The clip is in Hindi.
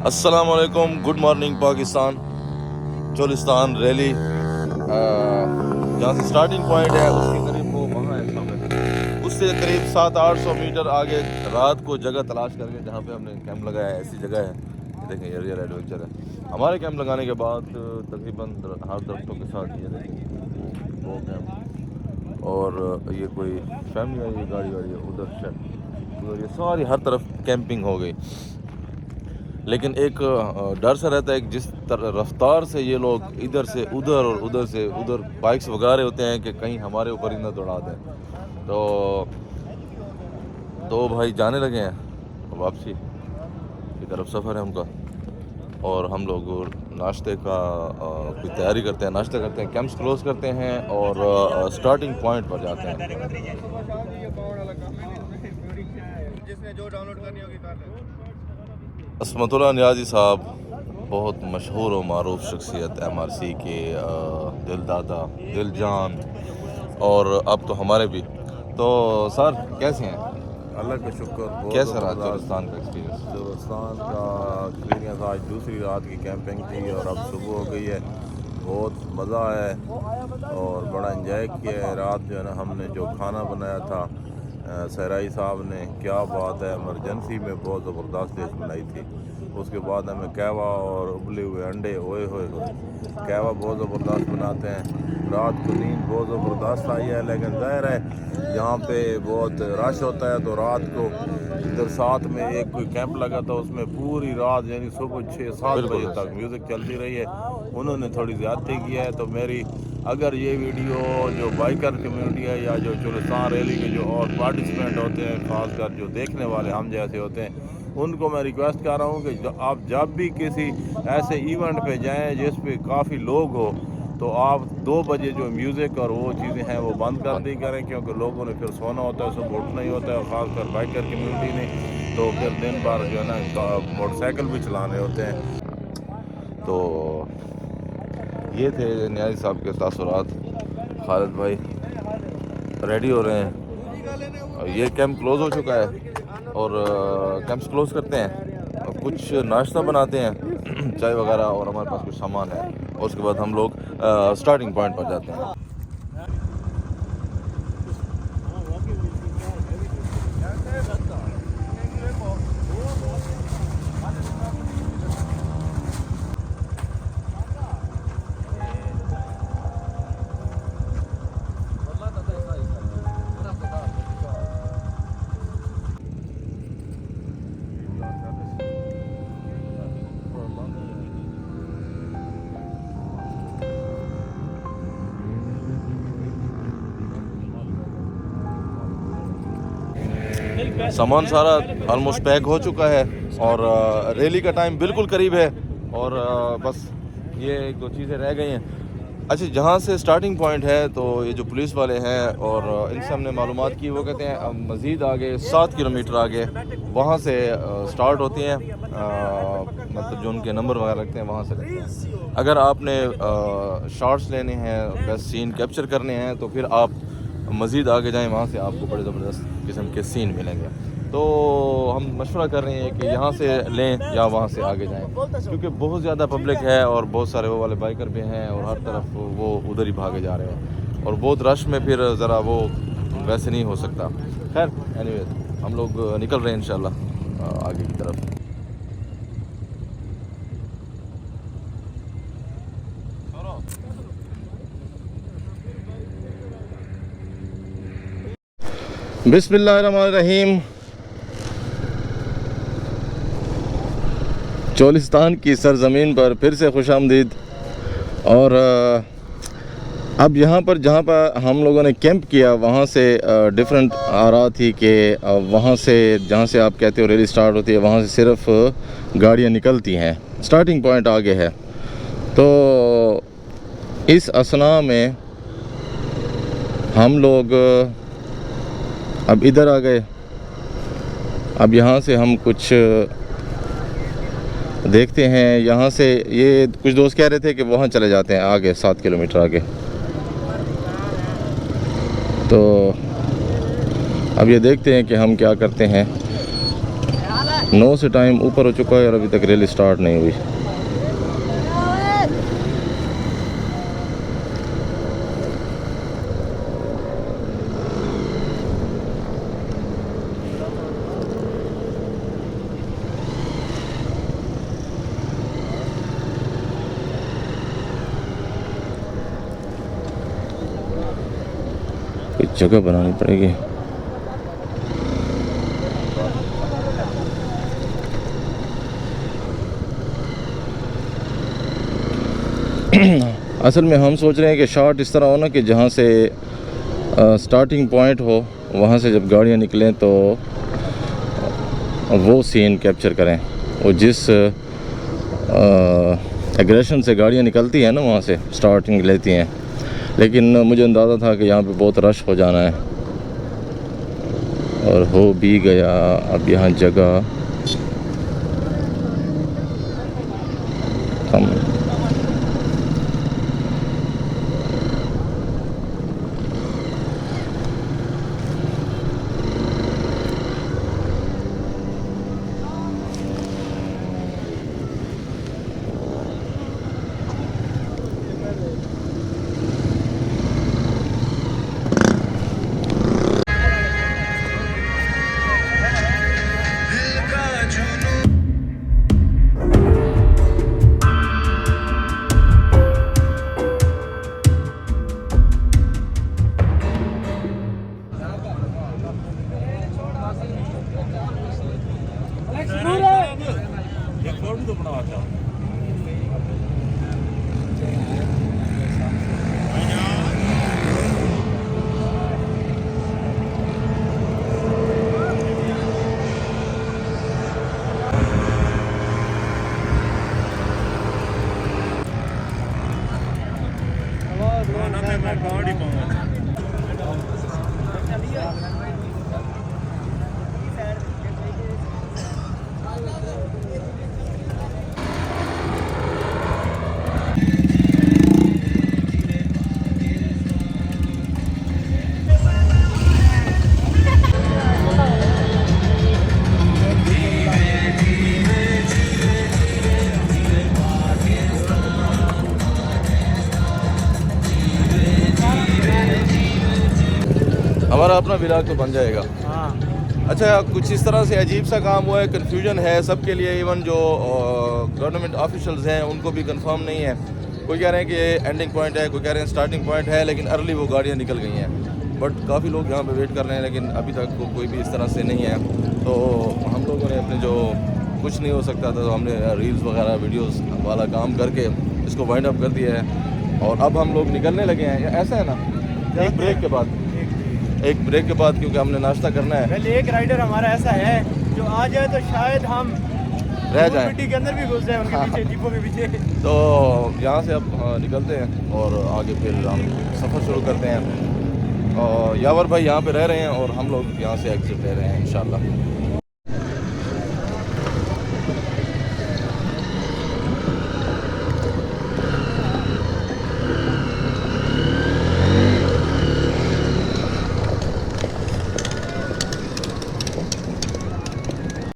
अस्सलाम वालेकुम, good morning Pakistan. Cholistan rally जहाँ से स्टार्टिंग पॉइंट है उसके करीब वो वहाँ है सामने, उससे करीब 700-800 मीटर आगे रात को जगह तलाश करके जहाँ पे हमने कैंप लगाया है, ऐसी जगह है। ये देखें, ये रियल एडवेंचर है। हमारे कैंप लगाने के बाद तकरीबन हर दरख्तों के साथ ये देखें वो कैंप, और ये कोई फैमिली है, ये गाड़ी वाड़ी है उधर शेड, तो ये सारी हर तरफ कैंपिंग हो गई। लेकिन एक डर सा रहता है कि जिस रफ्तार से ये लोग इधर से उधर और उधर से उधर बाइक्स भगा रहे होते हैं कि कहीं हमारे ऊपर ही ना दौड़ा दें। तो भाई जाने लगे हैं वापसी की तरफ, सफ़र है उनका, और हम लोग नाश्ते का कुछ तैयारी करते हैं, नाश्ता करते हैं, कैंप्स क्लोज करते हैं और स्टार्टिंग पॉइंट पर जाते हैं। असमतुल्लाह नियाज़ी साहब बहुत मशहूर और मारूफ शख्सियत MRC के दिलदादा, दिलजान, और अब तो हमारे भी। तो सर कैसे हैं? अल्लाह का शुक्र। कैसा रहा चोलिस्तान का एक्सपीरियंस? चोलिस्तान का एक्सपीरियंस, आज दूसरी रात की कैंपिंग थी और अब सुबह हो गई है। बहुत मज़ा आया है और बड़ा इंजॉय किया है। रात जो है ना, हमने जो खाना बनाया था सहराई साहब ने, क्या बात है, इमरजेंसी में बहुत ज़बरदस्त डिश बनाई थी। उसके बाद हमें कहवा और उबले हुए अंडे, ओए होए होए, कहवा बहुत ज़बरदस्त बनाते हैं। रात को नींद बहुत ज़बरदस्त आई है, लेकिन ज़ाहिर है यहाँ पे बहुत रश होता है, तो रात को इधर साथ में एक कोई कैंप लगा था, उसमें पूरी रात यानी सुबह 6-7 बजे तक म्यूज़िक चलती रही है। उन्होंने थोड़ी ज़्यादती की है। तो मेरी अगर ये वीडियो जो बाइकर कम्युनिटी है या जो चोलिस्तान रैली के जो और पार्टिसिपेंट होते हैं, खासकर जो देखने वाले हम जैसे होते हैं, उनको मैं रिक्वेस्ट कर रहा हूँ कि आप जब भी किसी ऐसे इवेंट पे जाएं जिस पे काफ़ी लोग हो, तो आप 2 बजे जो म्यूज़िक और वो चीज़ें हैं वो बंद कर दी करें, क्योंकि लोगों ने फिर सोना होता है, सुबह उठना ही होता है, और ख़ासकर बाइकर कम्युनिटी ने तो फिर दिन भर जो है ना मोटरसाइकिल भी चलाने होते हैं। तो ये थे नियाज़ी साहब के तासुरात। खालिद भाई रेडी हो रहे हैं और ये कैंप क्लोज़ हो चुका है, और कैंप्स क्लोज़ करते हैं और कुछ नाश्ता बनाते हैं चाय वगैरह, और हमारे पास कुछ सामान है, और उसके बाद हम लोग स्टार्टिंग पॉइंट पर जाते हैं। सामान सारा ऑलमोस्ट पैक हो चुका है और रैली का टाइम बिल्कुल करीब है, और बस ये 1-2 चीज़ें रह गई हैं। अच्छा, जहाँ से स्टार्टिंग पॉइंट है तो ये जो पुलिस वाले हैं और इनसे हमने मालूमात की, वो कहते हैं मज़ीद आगे 7 किलोमीटर आगे वहाँ से स्टार्ट होती हैं, मतलब जो उनके नंबर वगैरह रखते हैं वहाँ से रखते हैं। अगर आपने शॉट्स लेने हैं, बेस्ट सीन कैप्चर करने हैं, तो फिर आप मज़ीद आगे जाएं, वहाँ से आपको बड़े ज़बरदस्त किस्म के सीन मिलेंगे। तो हम मशवरा कर रहे हैं कि यहाँ से लें या वहाँ से आगे जाएं, क्योंकि बहुत ज़्यादा पब्लिक है और बहुत सारे वो वाले बाइकर भी हैं, और हर तरफ वो उधर ही भागे जा रहे हैं, और बहुत रश में फिर ज़रा वो वैसे नहीं हो सकता। खैर एनीवे, हम लोग निकल रहे हैं इंशाल्लाह आगे की तरफ। बिस्मिल्लाहिर्रहमानिर्रहीम। चोलिस्तान की सरज़मीन पर फिर से खुशामदीद। और अब यहाँ पर जहाँ पर हम लोगों ने कैंप किया, वहाँ से डिफरेंट आ रहा थी कि वहाँ से जहाँ से आप कहते हो रैली स्टार्ट होती है, वहाँ से सिर्फ गाड़ियाँ निकलती हैं, स्टार्टिंग पॉइंट आगे है। तो इस असना में हम लोग अब इधर आ गए। अब यहाँ से हम कुछ देखते हैं। यहाँ से ये कुछ दोस्त कह रहे थे कि वहाँ चले जाते हैं आगे, 7 किलोमीटर आगे। तो अब ये देखते हैं कि हम क्या करते हैं। 9 से टाइम ऊपर हो चुका है और अभी तक रैली स्टार्ट नहीं हुई। कोई जगह बनानी पड़ेगी। असल में हम सोच रहे हैं कि शॉट इस तरह हो ना कि जहाँ से स्टार्टिंग पॉइंट हो वहाँ से जब गाड़ियाँ निकलें तो वो सीन कैप्चर करें। वो जिस एग्रेशन से गाड़ियाँ निकलती हैं ना वहाँ से स्टार्टिंग लेती हैं, लेकिन मुझे अंदाज़ा था कि यहाँ पे बहुत रश हो जाना है और हो भी गया। अब यहाँ जगह कम। हमारा अपना व्लॉग तो बन जाएगा। अच्छा, कुछ इस तरह से अजीब सा काम हुआ है, कन्फ्यूजन है सबके लिए। इवन जो गवर्नमेंट ऑफिशियल्स हैं उनको भी कंफर्म नहीं है। कोई कह रहे हैं कि एंडिंग पॉइंट है, कोई कह रहे हैं स्टार्टिंग पॉइंट है, लेकिन अर्ली वो गाड़ियाँ निकल गई हैं। बट काफ़ी लोग यहाँ पे वेट कर रहे हैं, लेकिन अभी तक कोई भी इस तरह से नहीं है। तो हम लोगों ने अपने जो कुछ नहीं हो सकता था तो हमने रील्स वगैरह वीडियोस वाला काम करके इसको वाइंड अप कर दिया है और अब हम लोग निकलने लगे हैं। ऐसा है ना, एक ब्रेक के बाद क्योंकि हमने नाश्ता करना है। पहले एक राइडर हमारा ऐसा है जो आ जाए तो शायद हम रह जाए, मिट्टी के अंदर भी घुस जाए उनके पीछे, जीपों के पीछे। तो यहाँ से अब निकलते हैं और आगे फिर हम सफ़र शुरू करते हैं। और यावर भाई यहाँ पे रह रहे हैं और हम लोग यहाँ से एग्जिट ले रहे हैं इंशाल्लाह।